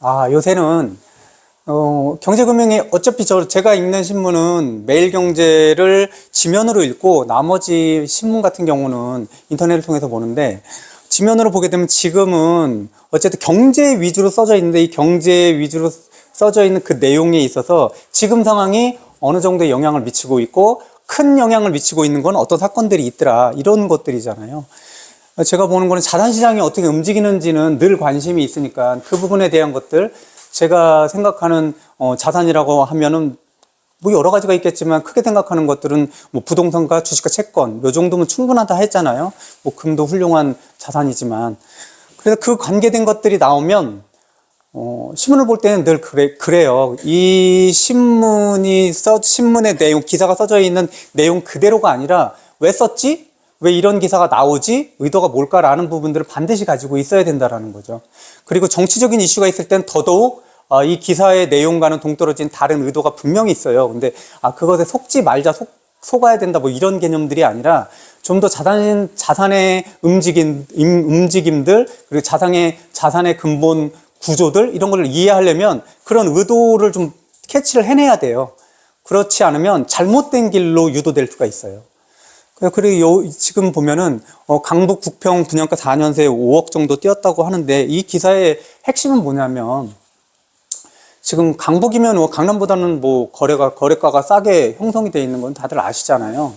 요새는 경제금융이 어차피 제가 읽는 신문은 매일경제를 지면으로 읽고 나머지 신문 같은 경우는 인터넷을 통해서 보는데, 지면으로 보게 되면 지금은 어쨌든 경제 위주로 써져 있는데, 이 경제 위주로 써져 있는 그 내용에 있어서 지금 상황이 어느 정도의 영향을 미치고 있고, 큰 영향을 미치고 있는 건 어떤 사건들이 있더라, 이런 것들이잖아요. 제가 보는 거는 자산시장이 어떻게 움직이는지는 늘 관심이 있으니까 그 부분에 대한 것들, 제가 생각하는 자산이라고 하면은 뭐 여러 가지가 있겠지만 크게 생각하는 것들은 뭐 부동산과 주식과 채권, 요 정도면 충분하다 했잖아요. 뭐 금도 훌륭한 자산이지만. 그래서 그 관계된 것들이 나오면 신문을 볼 때는 늘 그래요. 이 신문의 내용, 기사가 써져 있는 내용 그대로가 아니라 왜 썼지? 왜 이런 기사가 나오지? 의도가 뭘까라는 부분들을 반드시 가지고 있어야 된다라는 거죠. 그리고 정치적인 이슈가 있을 땐 더더욱 이 기사의 내용과는 동떨어진 다른 의도가 분명히 있어요. 근데 그것에 속지 말자, 속아야 된다, 뭐 이런 개념들이 아니라 좀 더 자산의 움직임들, 그리고 자산의 근본 구조들, 이런 걸 이해하려면 그런 의도를 좀 캐치를 해내야 돼요. 그렇지 않으면 잘못된 길로 유도될 수가 있어요. 그리고 지금 보면은 강북 국평 분양가 4년새에 5억 정도 뛰었다고 하는데, 이 기사의 핵심은 뭐냐면, 지금 강북이면 강남보다는 뭐 거래가가 싸게 형성이 되어 있는 건 다들 아시잖아요.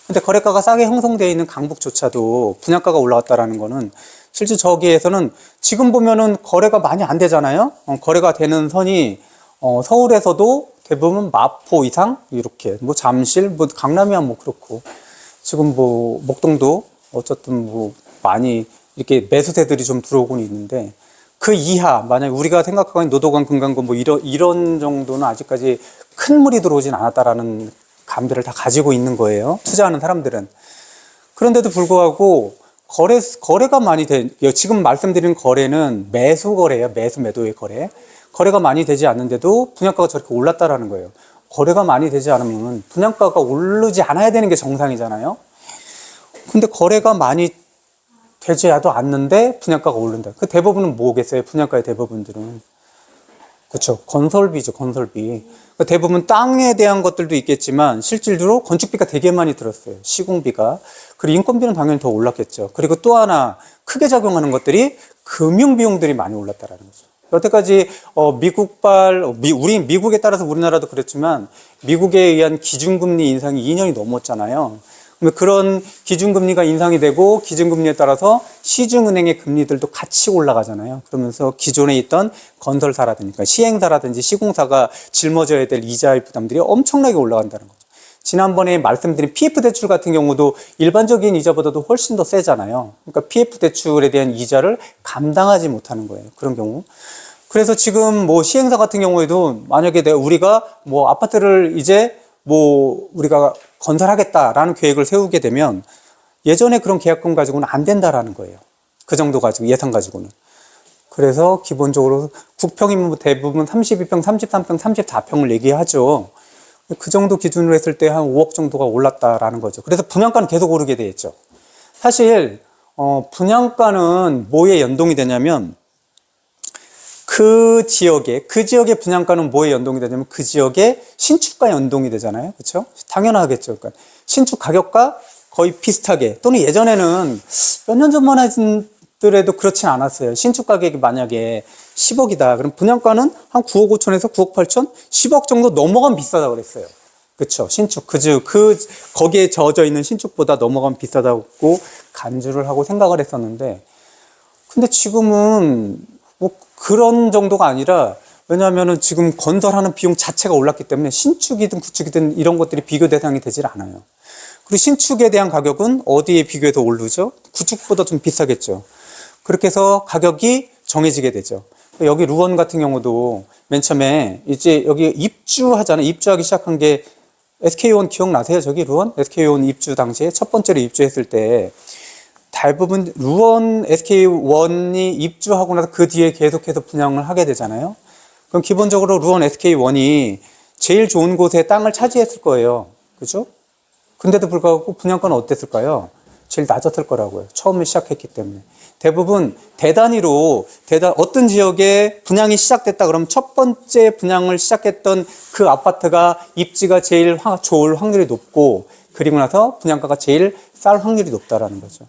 근데 거래가가 싸게 형성되어 있는 강북조차도 분양가가 올라왔다라는 거는, 실제 저기에서는 지금 보면은 거래가 많이 안 되잖아요. 거래가 되는 선이 서울에서도 대부분 마포 이상, 이렇게 뭐 잠실, 뭐 강남이야 뭐 그렇고, 지금 뭐 목동도 어쨌든 뭐 많이 이렇게 매수세들이 좀 들어오곤 있는데, 그 이하, 만약에 우리가 생각하는 노도관, 금강구 뭐 이런 정도는 아직까지 큰 물이 들어오진 않았다라는 감들을 다 가지고 있는 거예요, 투자하는 사람들은. 그런데도 불구하고 거래가 많이 지금 말씀드린 거래는 매수 거래예요. 매도의 거래. 거래가 많이 되지 않는데도 분양가가 저렇게 올랐다라는 거예요. 거래가 많이 되지 않으면 분양가가 오르지 않아야 되는 게 정상이잖아요. 근데 거래가 많이 되지 않는데 분양가가 오른다. 그 대부분은 뭐겠어요? 분양가의 대부분들은. 그렇죠. 건설비죠, 건설비. 그러니까 대부분 땅에 대한 것들도 있겠지만 실질적으로 건축비가 되게 많이 들었어요. 시공비가. 그리고 인건비는 당연히 더 올랐겠죠. 그리고 또 하나 크게 작용하는 것들이 금융비용들이 많이 올랐다라는 거죠. 여태까지 미국에 따라서 우리나라도 그랬지만, 미국에 의한 기준금리 인상이 2년이 넘었잖아요. 그런 기준금리가 인상이 되고, 기준금리에 따라서 시중은행의 금리들도 같이 올라가잖아요. 그러면서 기존에 있던 건설사라든지 시행사라든지 시공사가 짊어져야 될 이자의 부담들이 엄청나게 올라간다는 거죠. 지난번에 말씀드린 PF대출 같은 경우도 일반적인 이자보다도 훨씬 더 세잖아요. 그러니까 PF대출에 대한 이자를 감당하지 못하는 거예요, 그런 경우. 그래서 지금 뭐 시행사 같은 경우에도 만약에 우리가 뭐 아파트를 이제 뭐 우리가 건설하겠다라는 계획을 세우게 되면 예전에 그런 계약금 가지고는 안 된다라는 거예요. 그 정도 가지고, 예산 가지고는. 그래서 기본적으로 국평이면 대부분 32평, 33평, 34평을 얘기하죠. 그 정도 기준으로 했을 때 한 5억 정도가 올랐다라는 거죠. 그래서 분양가는 계속 오르게 돼 있죠. 사실 분양가는 뭐에 연동이 되냐면, 그 지역의 분양가는 뭐에 연동이 되냐면 그 지역의 신축과 연동이 되잖아요. 그렇죠? 당연하겠죠. 그러니까 신축 가격과 거의 비슷하게, 또는 예전에는 몇 년 전만 하더라도 그렇진 않았어요. 신축 가격이 만약에 10억이다. 그럼 분양가는 한 9억 5천에서 9억 8천, 10억 정도 넘어가면 비싸다고 그랬어요. 그렇죠? 신축, 거기에 젖어 있는 신축보다 넘어가면 비싸다고 간주를 하고 생각을 했었는데, 근데 지금은 뭐 그런 정도가 아니라, 왜냐하면은 지금 건설하는 비용 자체가 올랐기 때문에 신축이든 구축이든 이런 것들이 비교 대상이 되질 않아요. 그리고 신축에 대한 가격은 어디에 비교해서 오르죠? 구축보다 좀 비싸겠죠. 그렇게 해서 가격이 정해지게 되죠. 여기 루원 같은 경우도 맨 처음에 이제 여기 입주하잖아요. 입주하기 시작한 게 SK온 기억나세요? 저기 루원? SK온 입주 당시에 첫 번째로 입주했을 때 대부분 루원 SK1이 입주하고 나서 그 뒤에 계속해서 분양을 하게 되잖아요. 그럼 기본적으로 루원 SK1이 제일 좋은 곳에 땅을 차지했을 거예요. 그죠? 근데도 불구하고 분양가는 어땠을까요? 제일 낮았을 거라고요. 처음에 시작했기 때문에. 대부분 대단위로 어떤 지역에 분양이 시작됐다 그러면 첫 번째 분양을 시작했던 그 아파트가 입지가 제일 좋을 확률이 높고, 그리고 나서 분양가가 제일 쌀 확률이 높다라는 거죠.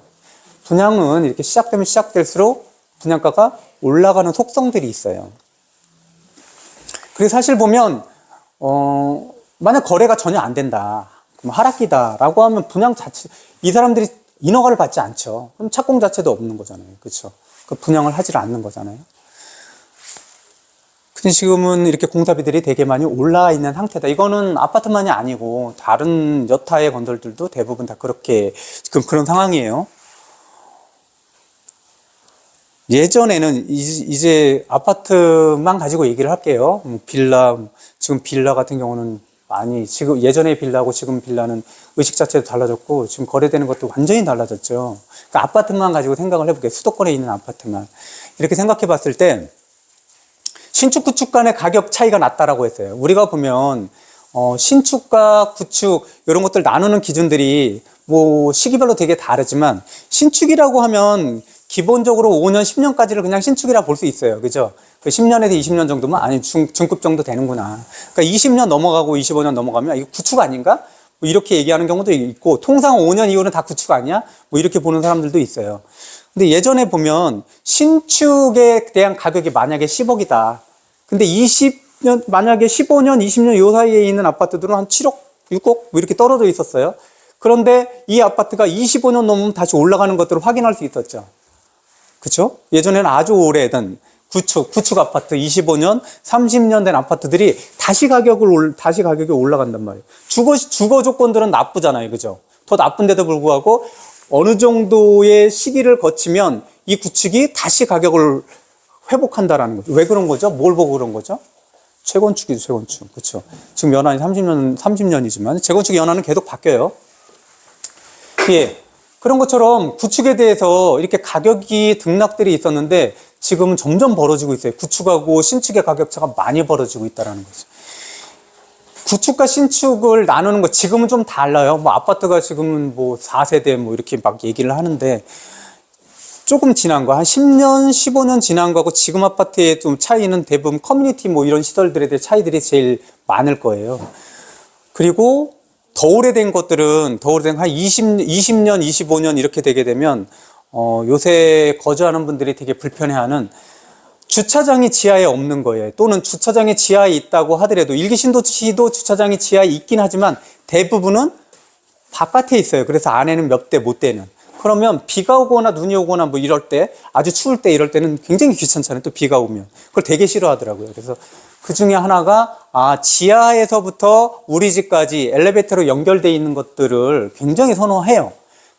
분양은 이렇게 시작되면 시작될수록 분양가가 올라가는 속성들이 있어요. 그리고 사실 보면 만약 거래가 전혀 안 된다, 그럼 하락기다라고 하면 분양 자체, 이 사람들이 인허가를 받지 않죠. 그럼 착공 자체도 없는 거잖아요. 그렇죠? 그 분양을 하질 않는 거잖아요. 근데 지금은 이렇게 공사비들이 되게 많이 올라 있는 상태다. 이거는 아파트만이 아니고 다른 여타의 건설들도 대부분 다 그렇게 지금 그런 상황이에요. 예전에는 이제 아파트만 가지고 얘기를 할게요. 빌라, 지금 빌라 같은 경우는 많이, 지금 예전의 빌라하고 지금 빌라는 의식 자체도 달라졌고, 지금 거래되는 것도 완전히 달라졌죠. 그러니까 아파트만 가지고 생각을 해볼게요. 수도권에 있는 아파트만. 이렇게 생각해 봤을 때, 신축, 구축 간의 가격 차이가 났다라고 했어요. 우리가 보면, 신축과 구축, 이런 것들 나누는 기준들이 뭐 시기별로 되게 다르지만, 신축이라고 하면 기본적으로 5년, 10년까지를 그냥 신축이라 볼 수 있어요. 그죠? 10년에서 20년 정도면, 아니, 중급 정도 되는구나. 그러니까 20년 넘어가고 25년 넘어가면, 이거 구축 아닌가? 뭐 이렇게 얘기하는 경우도 있고, 통상 5년 이후는 다 구축 아니야? 뭐 이렇게 보는 사람들도 있어요. 근데 예전에 보면, 신축에 대한 가격이 만약에 10억이다. 근데 20년, 만약에 15년, 20년 요 사이에 있는 아파트들은 한 7억, 6억? 뭐 이렇게 떨어져 있었어요. 그런데 이 아파트가 25년 넘으면 다시 올라가는 것들을 확인할 수 있었죠. 그쵸? 예전에는 아주 오래된 구축 아파트 25년, 30년 된 아파트들이 다시 가격이 올라간단 말이에요. 주거 조건들은 나쁘잖아요. 그죠? 더 나쁜데도 불구하고 어느 정도의 시기를 거치면 이 구축이 다시 가격을 회복한다라는 거죠. 왜 그런 거죠? 뭘 보고 그런 거죠? 재건축이죠, 재건축. 그쵸? 지금 연한이 30년이지만 재건축 연한은 계속 바뀌어요. 예. 그런 것처럼 구축에 대해서 이렇게 가격이 등락들이 있었는데 지금은 점점 벌어지고 있어요. 구축하고 신축의 가격차가 많이 벌어지고 있다는 거죠. 구축과 신축을 나누는 거 지금은 좀 달라요. 뭐 아파트가 지금은 뭐 4세대 뭐 이렇게 막 얘기를 하는데 조금 지난 거, 한 10년, 15년 지난 거하고 지금 아파트의 좀 차이는 대부분 커뮤니티 뭐 이런 시설들에 대한 차이들이 제일 많을 거예요. 그리고 더 오래된 것들은, 한 20년, 25년 이렇게 되게 되면, 요새 거주하는 분들이 되게 불편해하는 주차장이 지하에 없는 거예요. 또는 주차장이 지하에 있다고 하더라도, 일기 신도시도 주차장이 지하에 있긴 하지만 대부분은 바깥에 있어요. 그래서 안에는 몇 대 못 대는. 그러면 비가 오거나 눈이 오거나 뭐 이럴 때, 아주 추울 때 이럴 때는 굉장히 귀찮잖아요. 또 비가 오면. 그걸 되게 싫어하더라고요. 그래서 그 중에 하나가, 지하에서부터 우리 집까지 엘리베이터로 연결되어 있는 것들을 굉장히 선호해요.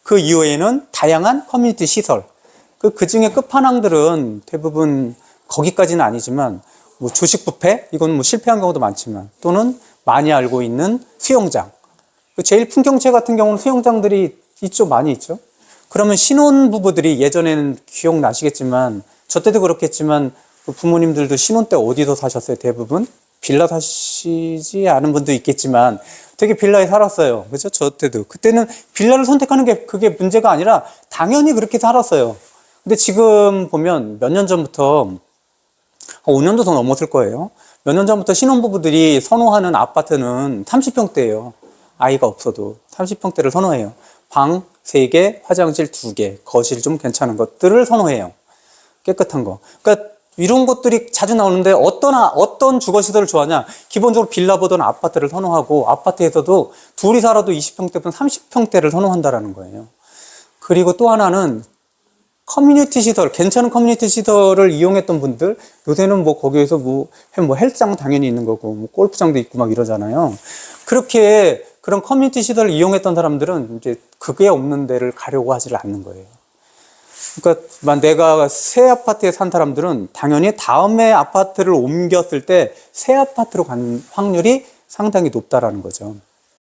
그 이후에는 다양한 커뮤니티 시설. 그 중에 끝판왕들은 대부분 거기까지는 아니지만, 뭐 조식 뷔페? 이건 뭐 실패한 경우도 많지만, 또는 많이 알고 있는 수영장. 제일 풍경채 같은 경우는 수영장들이 많이 있죠. 그러면 신혼부부들이 예전에는 기억나시겠지만, 저 때도 그렇겠지만, 부모님들도 신혼 때 어디서 사셨어요? 대부분 빌라 사시지 않은 분도 있겠지만 되게 빌라에 살았어요. 그죠? 저 때도. 그때는 빌라를 선택하는 게 그게 문제가 아니라 당연히 그렇게 살았어요. 근데 지금 보면 몇 년 전부터 5년도 더 넘었을 거예요. 몇 년 전부터 신혼부부들이 선호하는 아파트는 30평대예요. 아이가 없어도 30평대를 선호해요. 방 3개, 화장실 2개, 거실 좀 괜찮은 것들을 선호해요. 깨끗한 거. 그러니까 이런 것들이 자주 나오는데 어떤 주거시설을 좋아하냐? 기본적으로 빌라보다는 아파트를 선호하고 아파트에서도 둘이 살아도 20평대든 30평대를 선호한다라는 거예요. 그리고 또 하나는 커뮤니티 시설, 괜찮은 커뮤니티 시설을 이용했던 분들, 요새는 뭐 거기에서 뭐 헬스장 당연히 있는 거고, 뭐 골프장도 있고 막 이러잖아요. 그렇게 그런 커뮤니티 시설을 이용했던 사람들은 이제 그게 없는 데를 가려고 하지를 않는 거예요. 그러니까 내가 새 아파트에 산 사람들은 당연히 다음에 아파트를 옮겼을 때 새 아파트로 간 확률이 상당히 높다라는 거죠.